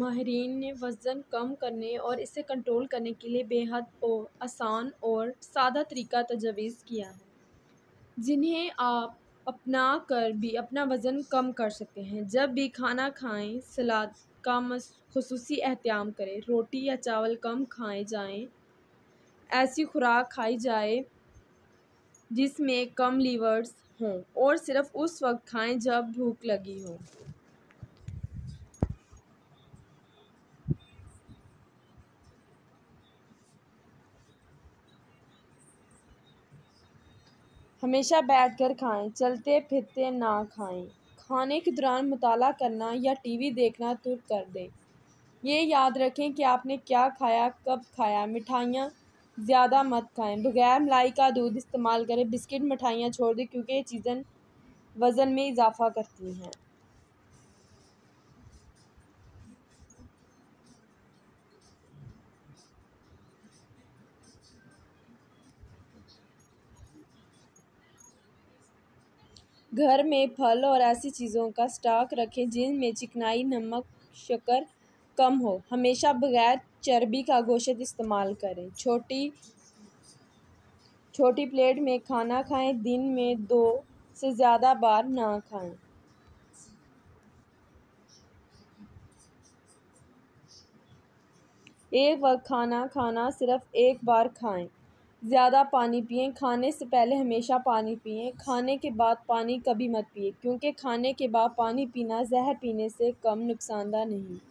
ماہرین نے وزن کم کرنے اور اسے کنٹرول کرنے کے لیے بے حد آسان اور سادہ طریقہ تجویز کیا ہے، جنہیں آپ اپنا کر بھی اپنا وزن کم کر سکتے ہیں۔ جب بھی کھانا کھائیں، سلاد کا خصوصی اہتمام کریں۔ روٹی یا چاول کم کھائے جائیں۔ ایسی خوراک کھائی جائے جس میں کم لیورز ہوں، اور صرف اس وقت کھائیں جب بھوک لگی ہو۔ ہمیشہ بیٹھ کر کھائیں، چلتے پھرتے نہ کھائیں۔ کھانے کے دوران مطالعہ کرنا یا ٹی وی دیکھنا ترک کر دیں۔ یہ یاد رکھیں کہ آپ نے کیا کھایا، کب کھایا۔ مٹھائیاں زیادہ مت کھائیں۔ بغیر ملائی کا دودھ استعمال کریں۔ بسکٹ، مٹھائیاں چھوڑ دیں کیونکہ یہ چیزیں وزن میں اضافہ کرتی ہیں۔ گھر میں پھل اور ایسی چیزوں کا اسٹاک رکھیں جن میں چکنائی، نمک، شکر کم ہو۔ ہمیشہ بغیر چربی کا گوشت استعمال کریں۔ چھوٹی پلیٹ میں کھانا کھائیں۔ دن میں 2 سے زیادہ بار نہ کھائیں۔ ایک وقت کھانا کھانا صرف ایک بار کھائیں۔ زیادہ پانی پئیں۔ کھانے سے پہلے ہمیشہ پانی پئیں۔ کھانے کے بعد پانی کبھی مت پئیں، کیونکہ کھانے کے بعد پانی پینا زہر پینے سے کم نقصان دہ نہیں۔